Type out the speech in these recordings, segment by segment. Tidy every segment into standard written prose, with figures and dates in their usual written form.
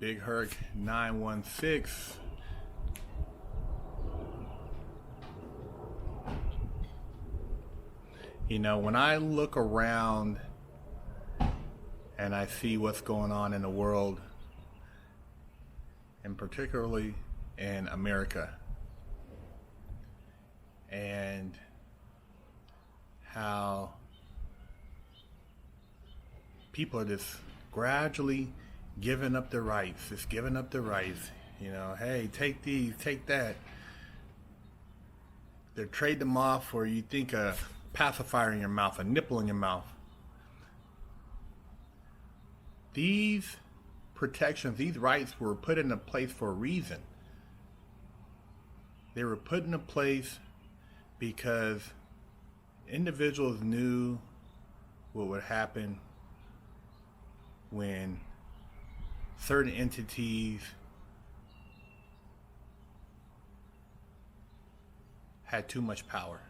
Big Herc916. You know, when I look around and I see what's going on in the world, and particularly in America, and how people are just gradually giving up their rights, just giving up their rights. You know, hey, take these, take that. They're trading them off for, you think, a pacifier in your mouth, a nipple in your mouth. These protections, these rights were put into place for a reason. They were put into place because individuals knew what would happen when certain entities had too much power.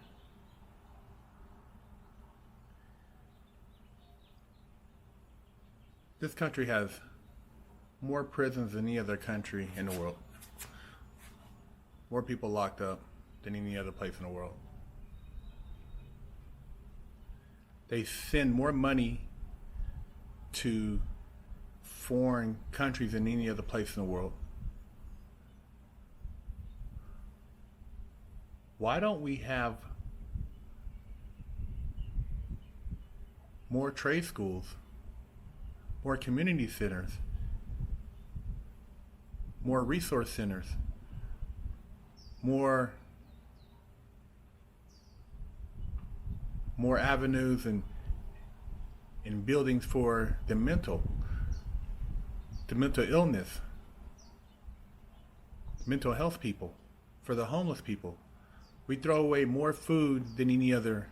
This country has more prisons than any other country in the world. More people locked up than any other place in the world. They send more money to foreign countries than any other place in the world. Why don't we have more trade schools, more community centers, more resource centers, more avenues and buildings for the mental illness, mental health people, for the homeless people? We throw away more food than any other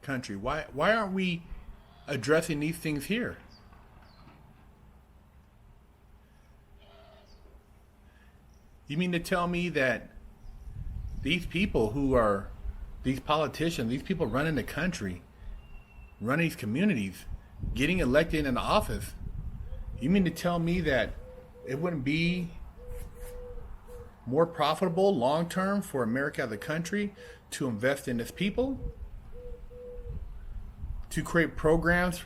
country. Why aren't we addressing these things here? You mean to tell me that these people who are, these politicians, these people running the country, running these communities, getting elected in office, you mean to tell me that it wouldn't be more profitable long-term for America as a country to invest in its people, to create programs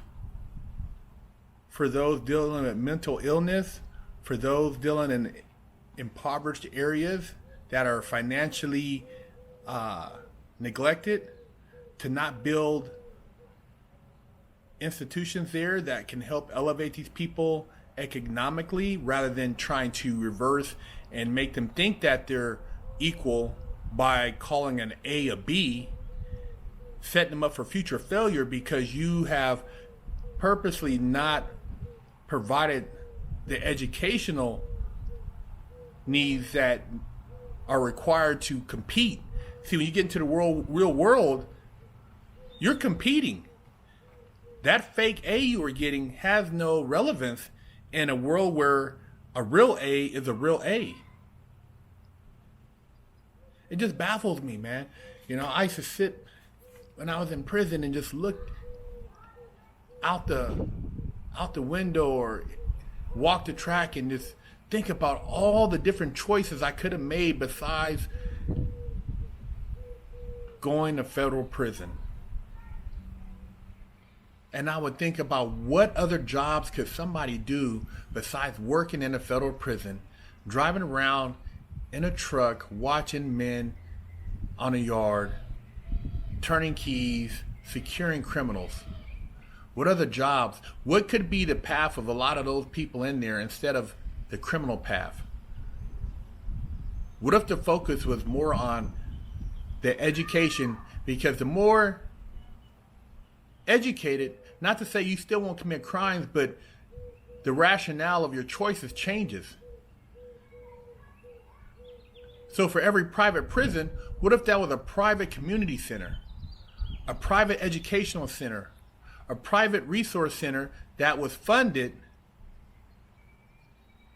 for those dealing with mental illness, for those dealing in impoverished areas that are financially neglected, to not build institutions there that can help elevate these people economically, rather than trying to reverse and make them think that they're equal by calling an A a B, setting them up for future failure because you have purposely not provided the educational needs that are required to compete. See, when you get into the real world, you're competing. That fake A you are getting has no relevance in a world where a real A is a real A. It just baffles me, man. You know, I used to sit when I was in prison and just look out the window or walk the track and just think about all the different choices I could have made besides going to federal prison. And I would think about what other jobs could somebody do besides working in a federal prison, driving around in a truck, watching men on a yard, turning keys, securing criminals. What other jobs? What could be the path of a lot of those people in there instead of the criminal path? What if the focus was more on the education? Because the more educated, not to say you still won't commit crimes, but the rationale of your choices changes. So for every private prison, what if that was a private community center, a private educational center, a private resource center that was funded,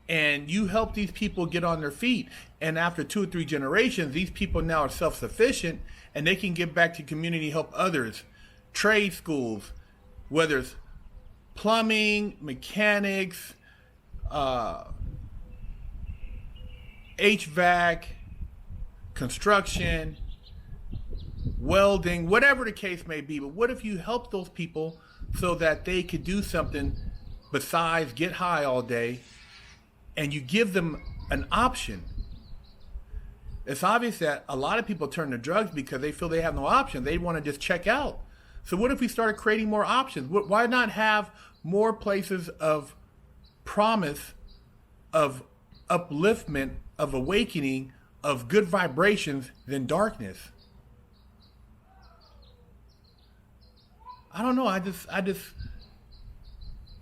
and you help these people get on their feet, and after 2 or 3 generations, these people now are self-sufficient and they can give back to community, help others. Trade schools, whether it's plumbing, mechanics, HVAC, construction, welding, whatever the case may be. But what if you help those people so that they could do something besides get high all day, and you give them an option? It's obvious that a lot of people turn to drugs because they feel they have no option. They want to just check out. So what if we started creating more options? Why not have more places of promise, of upliftment, of awakening, of good vibrations than darkness? I don't know. I just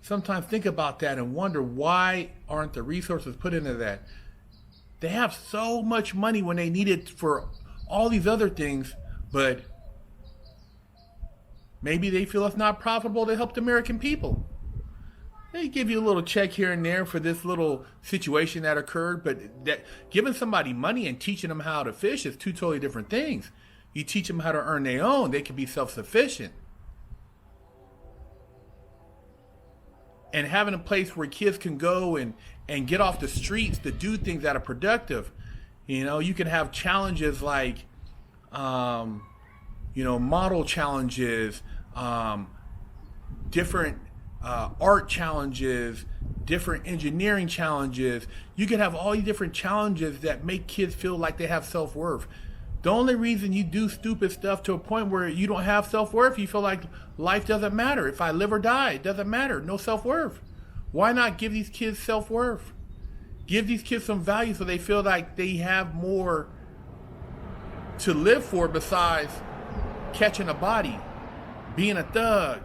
sometimes think about that and wonder, why aren't the resources put into that? They have so much money when they need it for all these other things, but maybe they feel it's not profitable to help the American people. They give you a little check here and there for this little situation that occurred, but that giving somebody money and teaching them how to fish is two totally different things. You teach them how to earn their own, they can be self-sufficient. And having a place where kids can go and get off the streets to do things that are productive. You know, you can have challenges like, model challenges, different art challenges, different engineering challenges. You can have all these different challenges that make kids feel like they have self-worth. The only reason you do stupid stuff to a point where you don't have self-worth, you feel like life doesn't matter. If I live or die, it doesn't matter. No self-worth. Why not give these kids self-worth? Give these kids some value so they feel like they have more to live for besides catching a body, being a thug,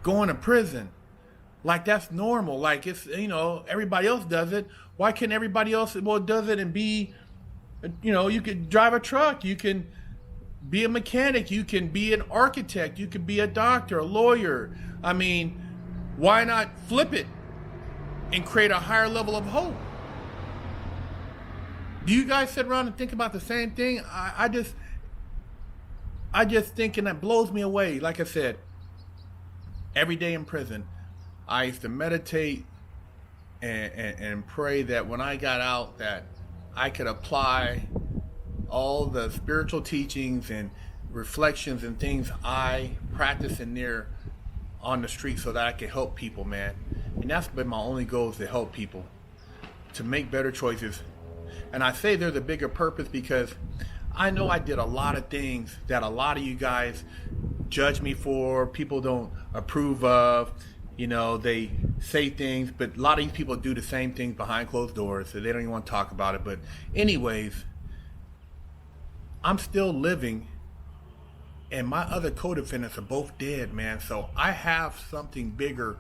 going to prison. Like that's normal. Like it's, everybody else does it. Why can't everybody else, does it and be, you could drive a truck, you can be a mechanic, you can be an architect, you can be a doctor, a lawyer. I mean, why not flip it and create a higher level of hope? Do you guys sit around and think about the same thing? I just think, and that blows me away. Like I said, every day in prison, I used to meditate and pray that when I got out, that I could apply all the spiritual teachings and reflections and things I practice in there on the street so that I can help people, man. And that's been my only goal, is to help people, to make better choices. And I say there's a bigger purpose because I know I did a lot of things that a lot of you guys judge me for, people don't approve of. They say things, but a lot of these people do the same things behind closed doors, so they don't even want to talk about it. But anyways, I'm still living, and my other co-defendants are both dead, man. So I have something bigger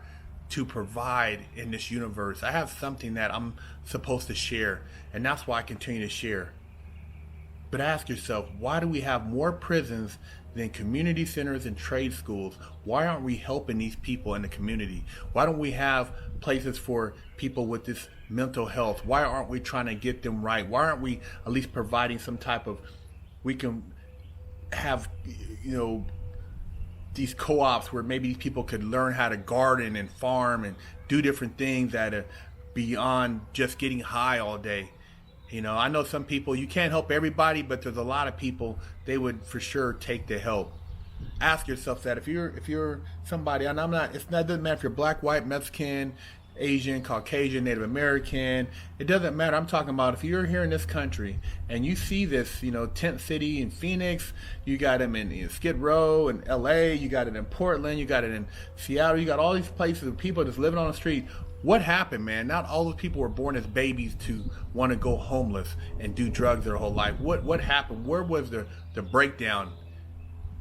to provide in this universe. I have something that I'm supposed to share, and that's why I continue to share. But ask yourself, why do we have more prisons than community centers and trade schools? Why aren't we helping these people in the community? Why don't we have places for people with this mental health? Why aren't we trying to get them right? Why aren't we at least providing some type of, we can have, these co-ops where maybe people could learn how to garden and farm and do different things that are beyond just getting high all day. I know some people, you can't help everybody, but there's a lot of people, they would for sure take the help. Ask yourself that. If you're somebody, and it doesn't matter if you're black, white, Mexican, Asian, Caucasian, Native American, it doesn't matter. I'm talking about if you're here in this country and you see this, tent city in Phoenix, you got them in Skid Row and LA, you got it in Portland, you got it in Seattle, you got all these places of people just living on the street. What happened, man? Not all those people were born as babies to want to go homeless and do drugs their whole life. What happened? Where was the breakdown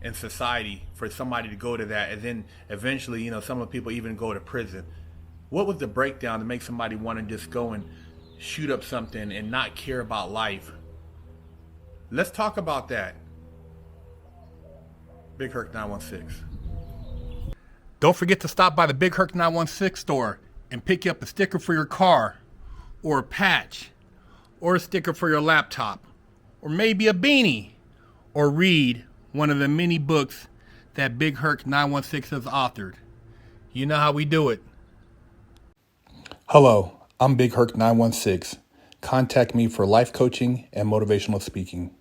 in society for somebody to go to that, and then eventually, some of the people even go to prison? What was the breakdown to make somebody want to just go and shoot up something and not care about life? Let's talk about that. Big Herc916. Don't forget to stop by the Big Herc916 store and pick up a sticker for your car, or a patch, or a sticker for your laptop, or maybe a beanie, or read one of the many books that Big Herc916 has authored. You know how we do it. Hello, I'm Big Herc916. Contact me for life coaching and motivational speaking.